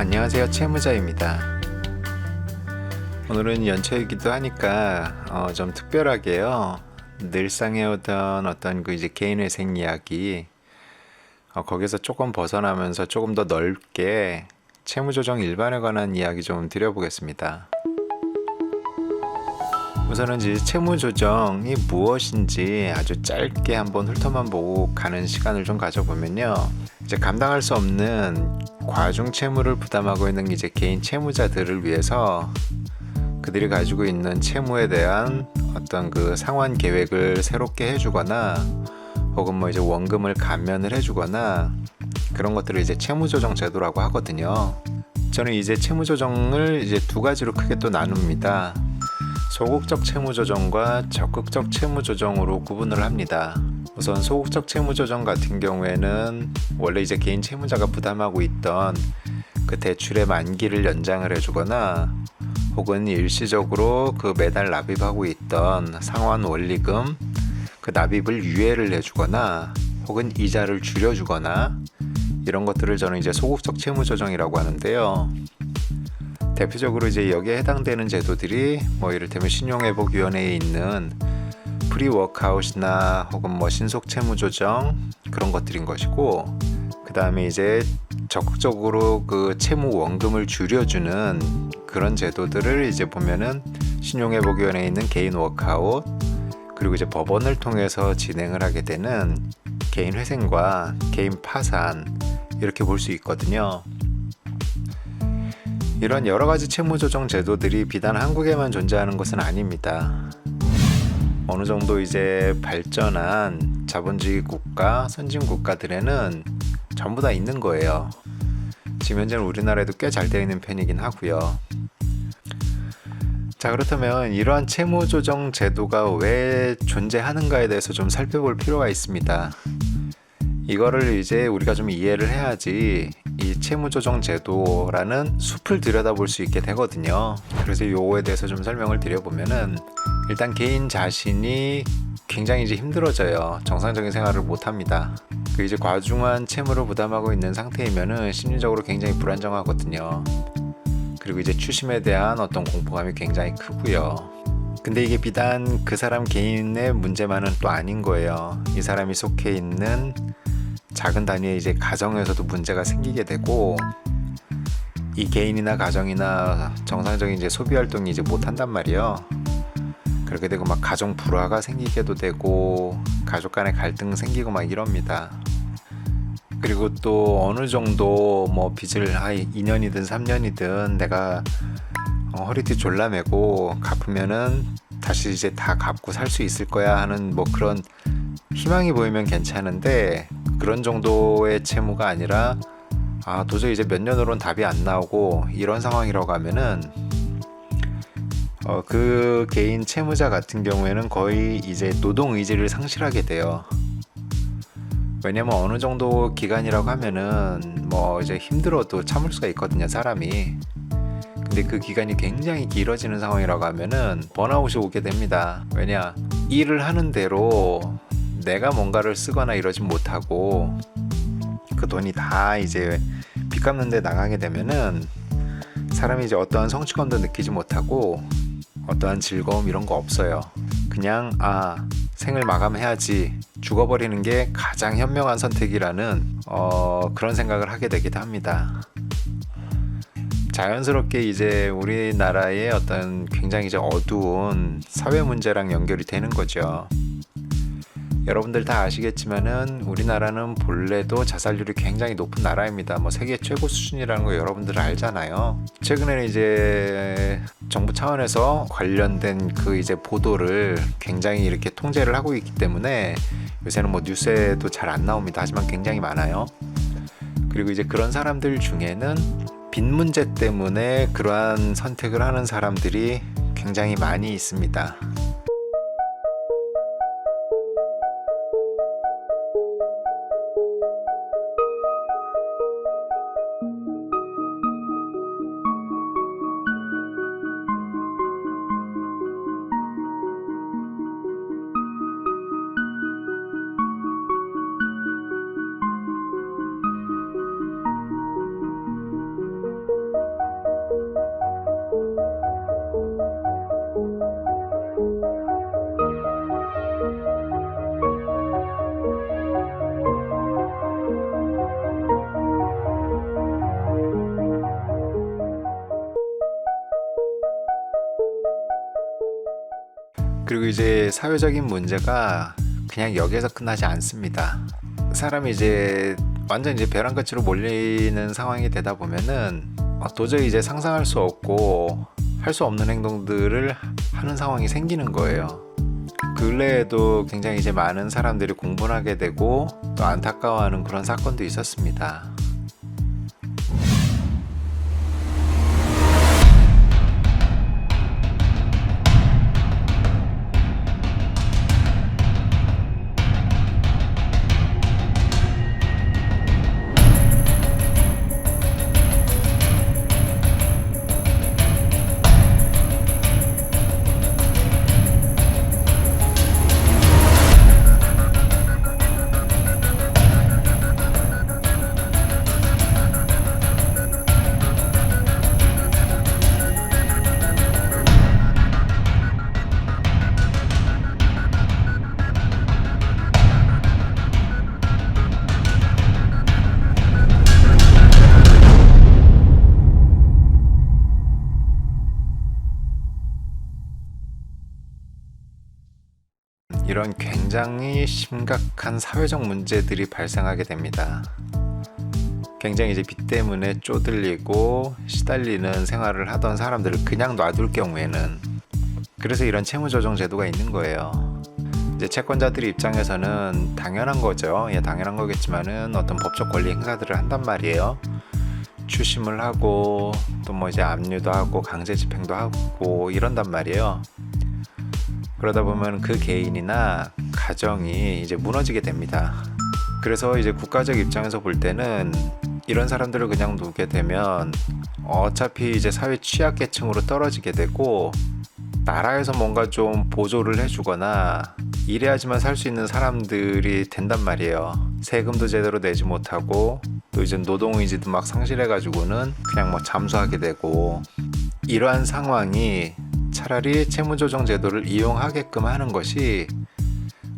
안녕하세요, 채무자입니다. 오늘은 연초이기도 하니까 좀 특별하게요. 늘상 해오던 어떤 그 이제 개인회생 이야기 거기서 조금 벗어나면서 조금 더 넓게 채무조정 일반에 관한 이야기 좀 드려보겠습니다. 우선은 이제 채무조정이 무엇인지 아주 짧게 한번 훑어만 보고 가는 시간을 좀 가져보면요. 이제 감당할 수 없는 과중 채무를 부담하고 있는 이제 개인 채무자들을 위해서 그들이 가지고 있는 채무에 대한 어떤 그 상환 계획을 새롭게 해주거나 혹은 뭐 이제 원금을 감면을 해주거나 그런 것들을 이제 채무조정 제도라고 하거든요. 저는 이제 채무조정을 이제 두 가지로 크게 또 나눕니다. 소극적 채무조정과 적극적 채무조정으로 구분을 합니다. 우선 소극적 채무조정 같은 경우에는 원래 이제 개인 채무자가 부담하고 있던 그 대출의 만기를 연장을 해주거나 혹은 일시적으로 그 매달 납입하고 있던 상환 원리금 그 납입을 유예를 해주거나 혹은 이자를 줄여주거나 이런 것들을 저는 이제 소극적 채무조정이라고 하는데요. 대표적으로 이제 여기에 해당되는 제도들이 뭐 이를테면 신용회복위원회에 있는 프리워크아웃이나 혹은 뭐 신속채무조정 그런 것들인 것이고, 그 다음에 이제 적극적으로 그 채무 원금을 줄여주는 그런 제도들을 이제 보면은 신용회복위원회에 있는 개인 워크아웃, 그리고 이제 법원을 통해서 진행을 하게 되는 개인 회생과 개인 파산, 이렇게 볼 수 있거든요. 이런 여러 가지 채무조정 제도들이 비단 한국에만 존재하는 것은 아닙니다. 어느 정도 이제 발전한 자본주의 국가, 선진 국가들에는 전부 다 있는 거예요. 지금 현재는 우리나라에도 꽤 잘 되어 있는 편이긴 하고요. 자, 그렇다면 이러한 채무조정 제도가 왜 존재하는가에 대해서 좀 살펴볼 필요가 있습니다. 이거를 이제 우리가 좀 이해를 해야지 이 채무조정 제도라는 숲을 들여다볼 수 있게 되거든요. 그래서 요거에 대해서 좀 설명을 드려보면은, 일단 개인 자신이 굉장히 이제 힘들어져요. 정상적인 생활을 못 합니다. 그 이제 과중한 채무를 부담하고 있는 상태이면은 심리적으로 굉장히 불안정하거든요. 그리고 이제 추심에 대한 어떤 공포감이 굉장히 크고요. 근데 이게 비단 그 사람 개인의 문제만은 또 아닌 거예요. 이 사람이 속해 있는 작은 단위의 이제 가정에서도 문제가 생기게 되고, 이 개인이나 가정이나 정상적인 이제 소비 활동이 이제 못 한단 말이에요. 그렇게 되고 막 가정 불화가 생기게도 되고 가족 간의 갈등 생기고 막 이럽니다. 그리고 또 어느 정도 뭐 빚을 2년이든 3년이든 내가 허리띠 졸라매고 갚으면은 다시 이제 다 갚고 살 수 있을 거야 하는 뭐 그런 희망이 보이면 괜찮은데, 그런 정도의 채무가 아니라 도저히 이제 몇 년으로는 답이 안 나오고 이런 상황이라고 하면은 그 개인 채무자 같은 경우에는 거의 이제 노동 의지를 상실하게 돼요. 왜냐면 어느 정도 기간이라고 하면은 뭐 이제 힘들어도 참을 수가 있거든요, 사람이. 근데 그 기간이 굉장히 길어지는 상황이라고 하면은 번아웃이 오게 됩니다. 왜냐, 일을 하는 대로 내가 뭔가를 쓰거나 이러진 못하고 그 돈이 다 이제 빚 갚는 데 나가게 되면은 사람이 이제 어떠한 성취감도 느끼지 못하고 어떠한 즐거움 이런 거 없어요. 그냥 생을 마감해야지, 죽어버리는 게 가장 현명한 선택이라는 그런 생각을 하게 되기도 합니다. 자연스럽게 이제 우리나라의 어떤 굉장히 이제 어두운 사회 문제랑 연결이 되는 거죠. 여러분들 다 아시겠지만은 우리나라는 본래도 자살률이 굉장히 높은 나라입니다. 뭐 세계 최고 수준이라는 거 여러분들 알잖아요. 최근에는 이제 정부 차원에서 관련된 그 이제 보도를 굉장히 이렇게 통제를 하고 있기 때문에 요새는 뭐 뉴스에도 잘 안 나옵니다. 하지만 굉장히 많아요. 그리고 이제 그런 사람들 중에는 빚 문제 때문에 그러한 선택을 하는 사람들이 굉장히 많이 있습니다. 그리고 이제 사회적인 문제가 그냥 여기에서 끝나지 않습니다. 사람이 이제 완전 이제 벼랑끝으로 몰리는 상황이 되다 보면은 도저히 이제 상상할 수 없고 할 수 없는 행동들을 하는 상황이 생기는 거예요. 근래에도 굉장히 이제 많은 사람들이 공분하게 되고 또 안타까워하는 그런 사건도 있었습니다. 이런 굉장히 심각한 사회적 문제들이 발생하게 됩니다. 굉장히 이제 빚 때문에 쪼들리고 시달리는 생활을 하던 사람들을 그냥 놔둘 경우에는, 그래서 이런 채무조정 제도가 있는 거예요. 이제 채권자들 입장에서는 당연한 거죠. 당연한 거겠지만은 어떤 법적 권리 행사들을 한단 말이에요. 추심을 하고 또 뭐 이제 압류도 하고 강제 집행도 하고 이런단 말이에요. 그러다 보면 그 개인이나 가정이 이제 무너지게 됩니다. 그래서 이제 국가적 입장에서 볼 때는 이런 사람들을 그냥 두게 되면 어차피 이제 사회 취약계층으로 떨어지게 되고, 나라에서 뭔가 좀 보조를 해주거나 이래야지만 살 수 있는 사람들이 된단 말이에요. 세금도 제대로 내지 못하고 또 이제 노동의지도 막 상실해가지고는 그냥 뭐 잠수하게 되고, 이러한 상황이 차라리 채무조정 제도를 이용하게끔 하는 것이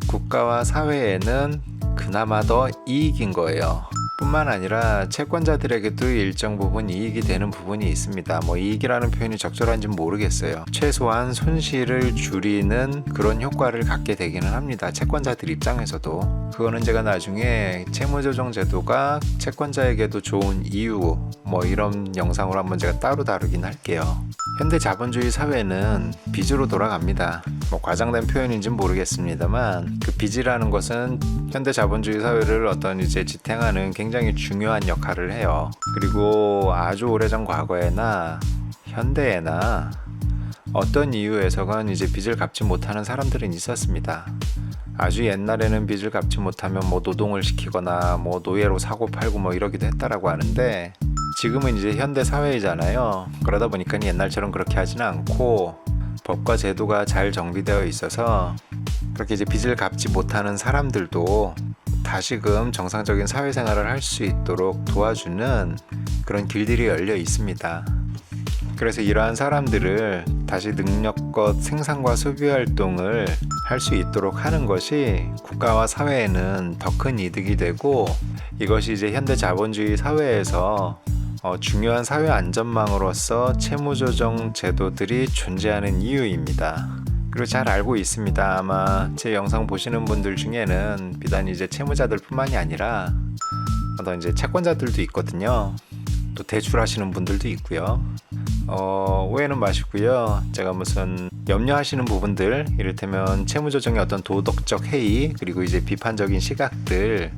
국가와 사회에는 그나마 더 이익인 거예요. 뿐만 아니라 채권자들에게도 일정 부분 이익이 되는 부분이 있습니다. 뭐 이익이라는 표현이 적절한지는 모르겠어요. 최소한 손실을 줄이는 그런 효과를 갖게 되기는 합니다. 채권자들 입장에서도. 그거는 제가 나중에 채무조정 제도가 채권자에게도 좋은 이유 뭐 이런 영상으로 한번 제가 따로 다루긴 할게요. 현대 자본주의 사회는 빚으로 돌아갑니다. 뭐 과장된 표현인지는 모르겠습니다만 그 빚이라는 것은 현대 자본주의 사회를 어떤 이제 지탱하는 굉장히 중요한 역할을 해요. 그리고 아주 오래전 과거에나 현대에나 어떤 이유에서건 이제 빚을 갚지 못하는 사람들은 있었습니다. 아주 옛날에는 빚을 갚지 못하면 뭐 노동을 시키거나 뭐 노예로 사고 팔고 뭐 이러기도 했다라고 하는데, 지금은 이제 현대 사회이잖아요. 그러다 보니까 옛날처럼 그렇게 하지는 않고 법과 제도가 잘 정비되어 있어서 그렇게 이제 빚을 갚지 못하는 사람들도 다시금 정상적인 사회생활을 할 수 있도록 도와주는 그런 길들이 열려 있습니다. 그래서 이러한 사람들을 다시 능력껏 생산과 소비 활동을 할 수 있도록 하는 것이 국가와 사회에는 더 큰 이득이 되고, 이것이 이제 현대 자본주의 사회에서 중요한 사회 안전망으로서 채무조정 제도들이 존재하는 이유입니다. 그리고 잘 알고 있습니다. 아마 제 영상 보시는 분들 중에는 비단 이제 채무자들 뿐만이 아니라 어떤 이제 채권자들도 있거든요. 또 대출하시는 분들도 있고요. 오해는 마시고요. 제가 무슨 염려하시는 부분들, 이를테면 채무조정의 어떤 도덕적 해이, 그리고 이제 비판적인 시각들,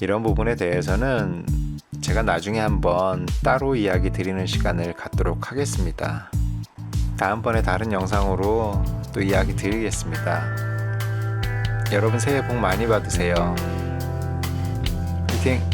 이런 부분에 대해서는 제가 나중에 한번 따로 이야기 드리는 시간을 갖도록 하겠습니다. 다음번에 다른 영상으로 또 이야기 드리겠습니다. 여러분 새해 복 많이 받으세요. 화이팅!